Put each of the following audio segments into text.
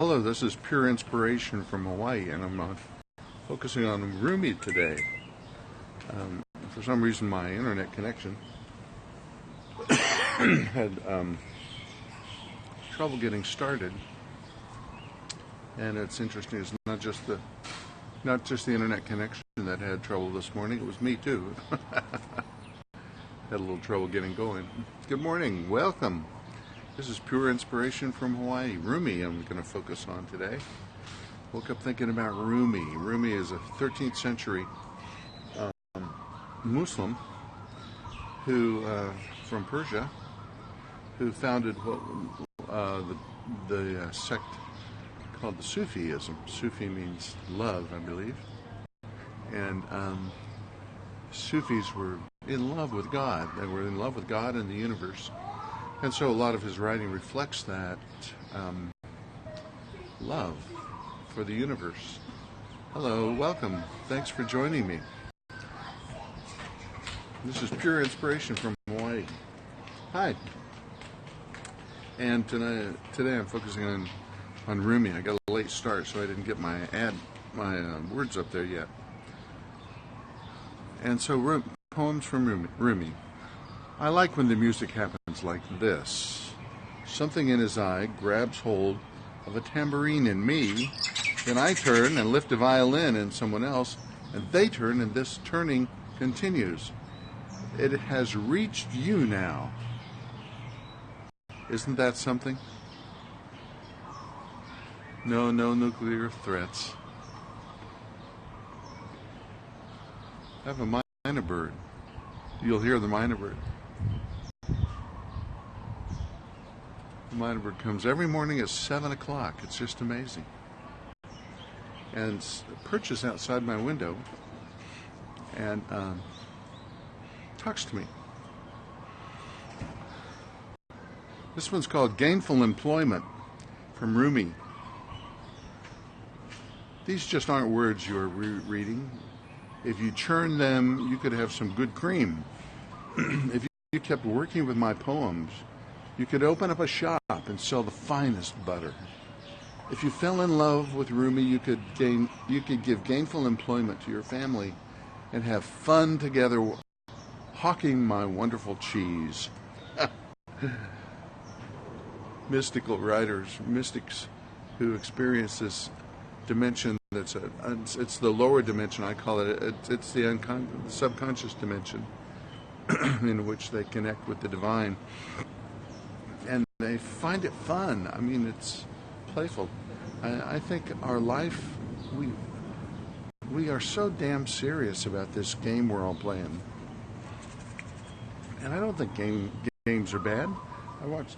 Hello, this is Pure Inspiration from Hawaii, and I'm focusing on Rumi today. For some reason, my internet connection had trouble getting started, and it's interesting. It's not just the internet connection that had trouble this morning. It was me too. Had a little trouble getting going. Good morning. Welcome. This is Pure Inspiration from Hawaii. Rumi I'm going to focus on today. Woke up thinking about Rumi. Rumi is a 13th century Muslim who, from Persia, who founded the sect called the Sufism. Sufi means love, I believe. And Sufis were in love with God. They were in love with God and the universe. And so a lot of his writing reflects that love for the universe. Hello, welcome. Thanks for joining me. This is Pure Inspiration from Hawaii. Hi. And today I'm focusing on Rumi. I got a late start, so I didn't get my words up there yet. And so poems from Rumi. I like when the music happens like this. Something in his eye grabs hold of a tambourine in me, then I turn and lift a violin in someone else, and they turn, and this turning continues. It has reached you now. Isn't that something? No nuclear threats. I have a myna bird. You'll hear the myna bird. The myna bird comes every morning at 7 o'clock. It's just amazing. And perches outside my window and talks to me. This one's called Gainful Employment from Rumi. These just aren't words you're reading. If you churn them, you could have some good cream. If you kept working with my poems, you could open up a shop and sell the finest butter. If you fell in love with Rumi, you could give gainful employment to your family and have fun together hawking my wonderful cheese. Mystical writers, mystics who experience this dimension it's the lower dimension, I call it. It's the subconscious dimension in which they connect with the divine. And they find it fun. I mean, it's playful. I think our life, we are so damn serious about this game we're all playing. And I don't think games are bad.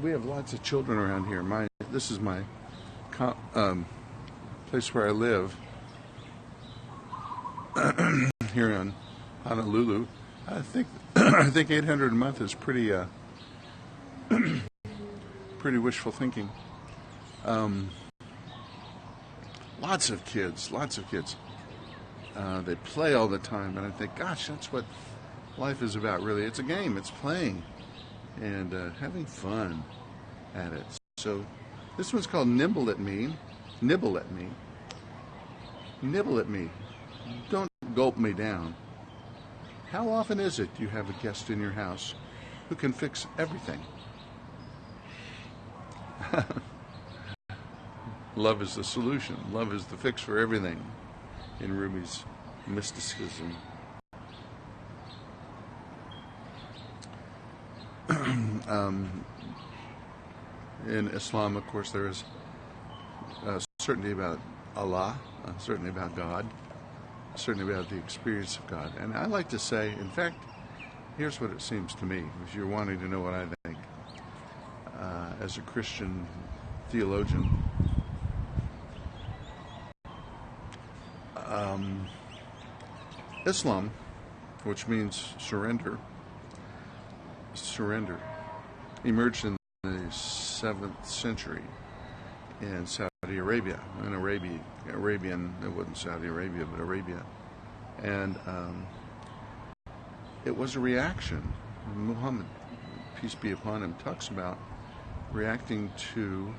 We have lots of children around here. This is my place where I live here in Honolulu. I think 800 a month is pretty wishful thinking. Lots of kids. They play all the time, and I think, gosh, that's what life is about. Really, it's a game. It's playing and having fun at it. So this one's called Nibble at Me. Nibble at me. Nibble at me. Don't gulp me down. How often is it you have a guest in your house who can fix everything? Love is the solution. Love is the fix for everything in Rumi's mysticism. In Islam, of course, there is certainty about Allah, certainty about God, certainty about the experience of God. And I like to say, in fact, here's what it seems to me, if you're wanting to know what I think, as a Christian theologian. Islam, which means surrender, emerged in the 7th century in Saudi Arabia. Arabian, it wasn't Saudi Arabia, but Arabia. And it was a reaction. Muhammad, peace be upon him, talks about reacting to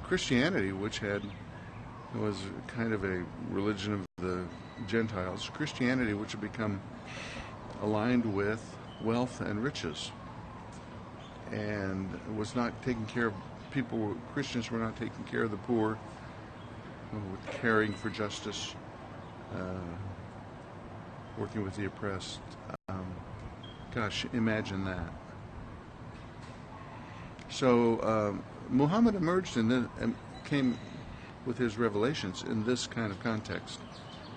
Christianity, which was kind of a religion of the Gentiles, Christianity, which had become aligned with wealth and riches, and was not taking care of people. Christians were not taking care of the poor, caring for justice, working with the oppressed. Gosh, imagine that. So Muhammad emerged and came with his revelations in this kind of context.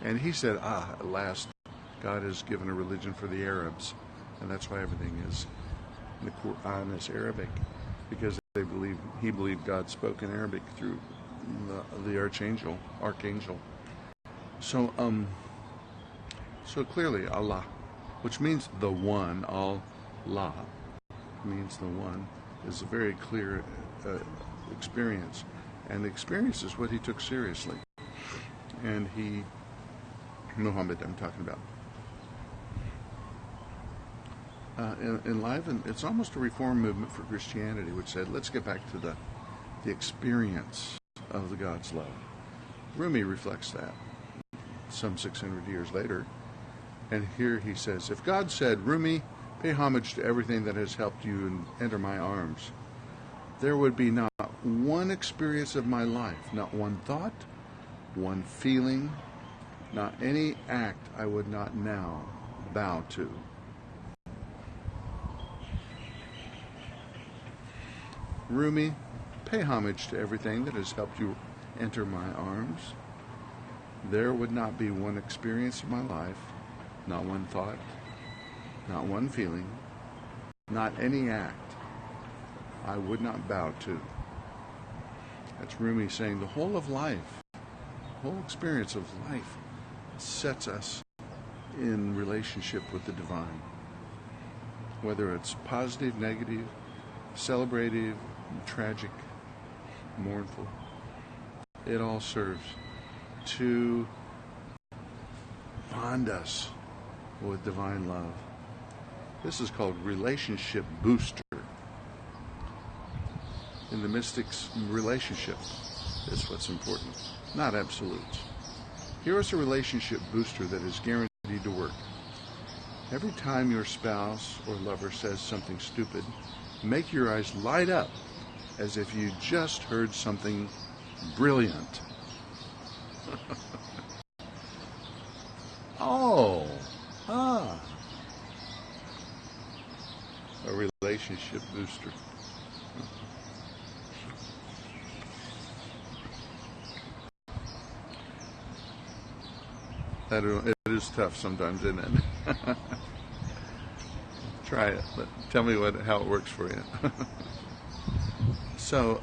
And he said, at last, God has given a religion for the Arabs. And that's why everything is in the Quran is Arabic, because he believed God spoke in Arabic through the archangel. So clearly Allah, which means the one, Allah means the one, is a very clear experience. And the experience is what he took seriously. And Muhammad, I'm talking about. Enlivened, it's almost a reform movement for Christianity, which said, let's get back to the experience of the God's love. Rumi reflects that some 600 years later. And here he says, if God said, Rumi, pay homage to everything that has helped you and enter my arms, there would be not one experience of my life, not one thought, one feeling, not any act I would not now bow to. Rumi, pay homage to everything that has helped you enter my arms. There would not be one experience of my life, not one thought, not one feeling, not any act I would not bow to. That's Rumi saying the whole of life, the whole experience of life sets us in relationship with the divine. Whether it's positive, negative, celebrative, tragic, mournful, it all serves to bond us with divine love. This is called relationship booster. In the mystics, relationship is what's important, not absolutes. Here is a relationship booster that is guaranteed to work. Every time your spouse or lover says something stupid, make your eyes light up as if you just heard something brilliant. A relationship booster. It is tough sometimes, isn't it? Try it, but tell me how it works for you. So,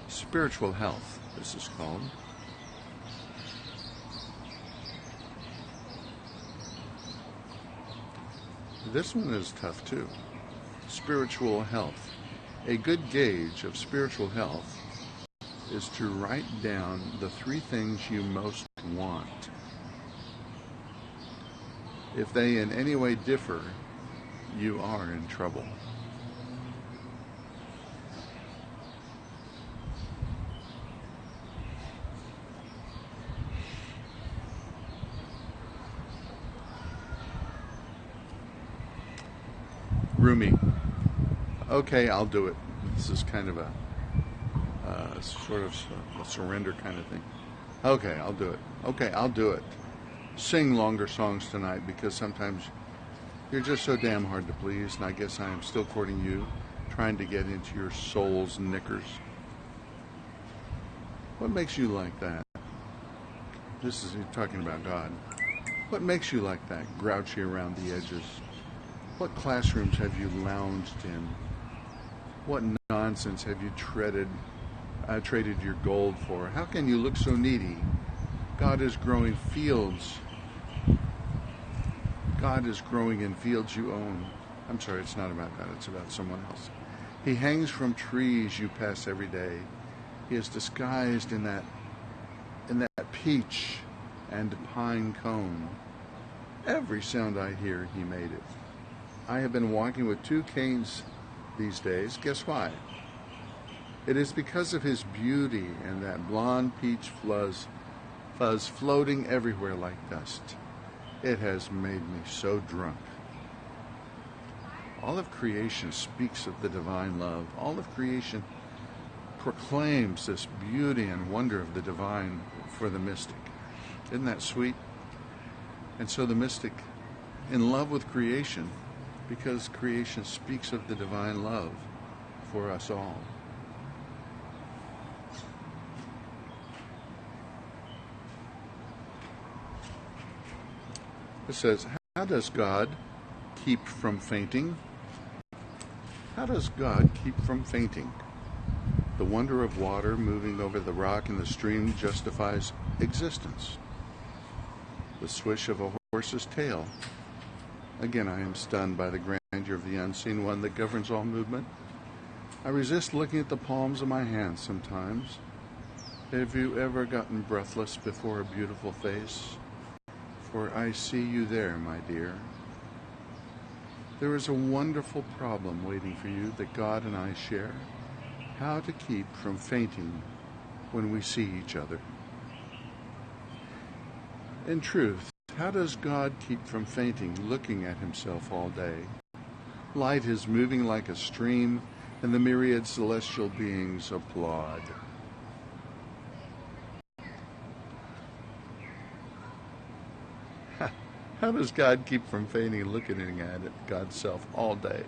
spiritual health, this is called. This one is tough too. Spiritual health. A good gauge of spiritual health is to write down the 3 things you most want. If they in any way differ, you are in trouble. Rumi, okay, I'll do it. This is kind of a sort of a surrender kind of thing. Okay, I'll do it. Okay, I'll do it. Sing longer songs tonight, because sometimes you're just so damn hard to please, and I guess I am still courting you, trying to get into your soul's knickers. What makes you like that? This is talking about God. What makes you like that, grouchy around the edges? What classrooms have you lounged in? What nonsense have you traded your gold for? How can you look so needy? God is growing fields. God is growing in fields you own. I'm sorry, it's not about God, it's about someone else. He hangs from trees you pass every day. He is disguised in that peach and pine cone. Every sound I hear, he made it. I have been walking with 2 canes these days. Guess why? It is because of his beauty and that blonde peach fuzz floating everywhere like dust. It has made me so drunk. All of creation speaks of the divine love. All of creation proclaims this beauty and wonder of the divine for the mystic. Isn't that sweet? And so the mystic, in love with creation, because creation speaks of the divine love for us all. It says, how does God keep from fainting? How does God keep from fainting? The wonder of water moving over the rock in the stream justifies existence. The swish of a horse's tail. Again, I am stunned by the grandeur of the unseen one that governs all movement. I resist looking at the palms of my hands sometimes. Have you ever gotten breathless before a beautiful face? For I see you there, my dear. There is a wonderful problem waiting for you that God and I share. How to keep from fainting when we see each other. In truth, how does God keep from fainting looking at himself all day? Light is moving like a stream, and the myriad celestial beings applaud. How does God keep from fainting looking at it, God's self all day?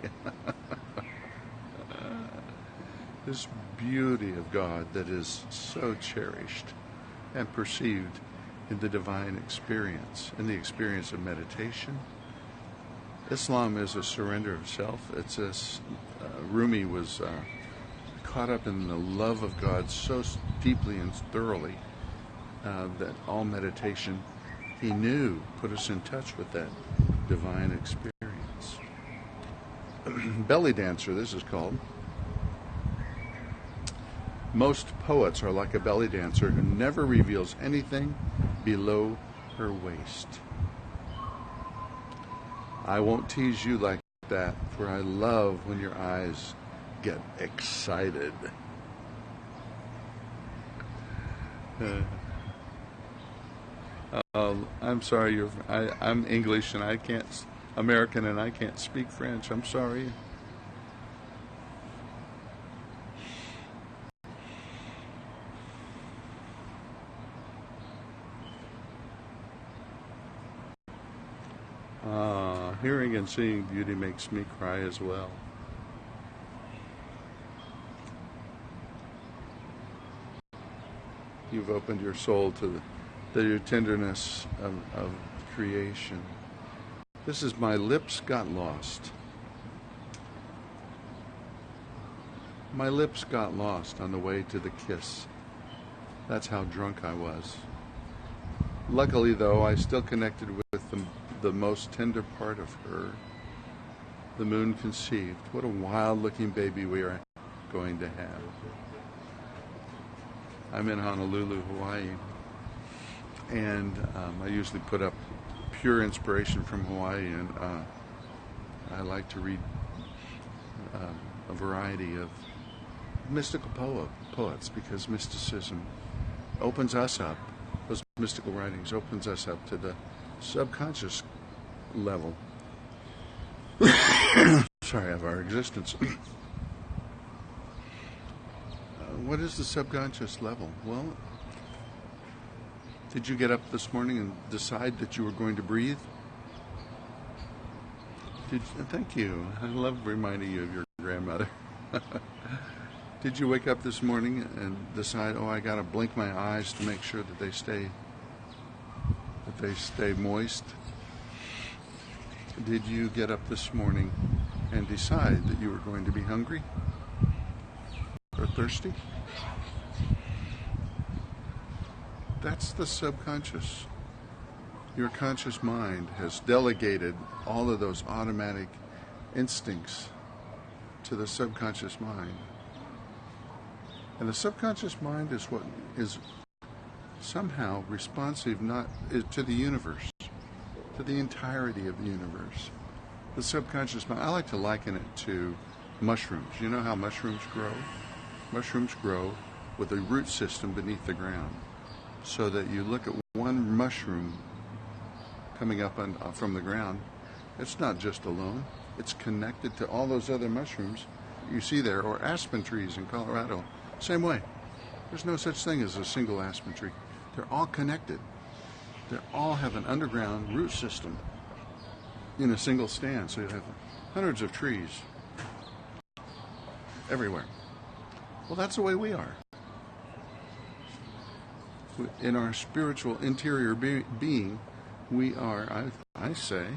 This beauty of God that is so cherished and perceived in the divine experience, in the experience of meditation. Islam is a surrender of self. It's Rumi was caught up in the love of God so deeply and thoroughly that all meditation he knew put us in touch with that divine experience. Belly dancer, this is called. Most poets are like a belly dancer who never reveals anything below her waist. I won't tease you like that, for I love when your eyes get excited. I'm sorry, I'm English and I can't, American and I can't speak French. I'm sorry. Hearing and seeing beauty makes me cry as well. You've opened your soul to the tenderness of creation. This is my lips got lost. My lips got lost on the way to the kiss. That's how drunk I was. Luckily, though, I still connected with the most tender part of her. The moon conceived. What a wild-looking baby we are going to have. I'm in Honolulu, Hawaii, and I usually put up Pur Inspiration from Hawaii, and I like to read a variety of mystical poets, because mysticism opens us up. Those mystical writings opens us up to the subconscious level of our existence. What is the subconscious level? Well, did you get up this morning and decide that you were going to breathe? Thank you. I love reminding you of your grandmother. Did you wake up this morning and decide, I got to blink my eyes to make sure that they stay moist? Did you get up this morning and decide that you were going to be hungry or thirsty? That's the subconscious. Your conscious mind has delegated all of those automatic instincts to the subconscious mind. And the subconscious mind is what is somehow responsive to the universe, to the entirety of the universe. The subconscious mind, I like to liken it to mushrooms. You know how mushrooms grow? Mushrooms grow with a root system beneath the ground, so that you look at one mushroom coming up from the ground. It's not just alone. It's connected to all those other mushrooms you see there, or aspen trees in Colorado. Same way. There's no such thing as a single aspen tree. They're all connected. They all have an underground root system in a single stand. So you have hundreds of trees everywhere. Well, that's the way we are. In our spiritual interior being, we are, I say,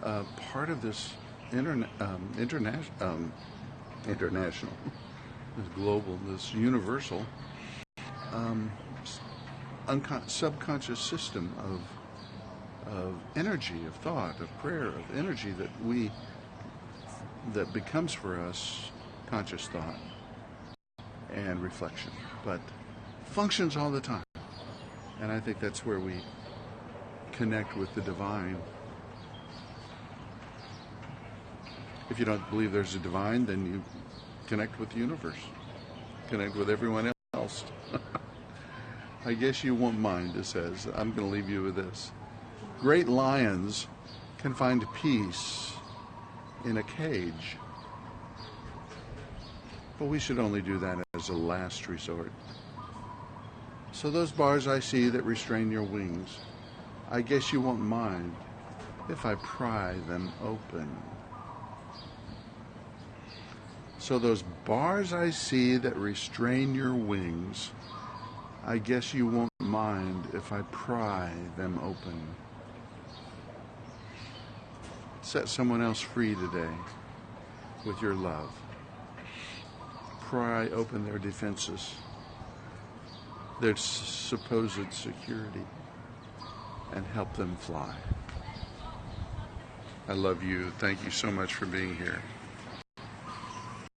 part of this international, this global, this universal subconscious system of energy, of thought, of prayer, of energy that becomes for us conscious thought and reflection, but functions all the time. And I think that's where we connect with the divine. If you don't believe there's a divine, then you connect with the universe, connect with everyone else. I guess you won't mind, it says. I'm going to leave you with this. Great lions can find peace in a cage, but we should only do that as a last resort. So those bars I see that restrain your wings, I guess you won't mind if I pry them open. So those bars I see that restrain your wings, I guess you won't mind if I pry them open. Set someone else free today with your love. Pry open their defenses, their supposed security, and help them fly. I love you. Thank you so much for being here.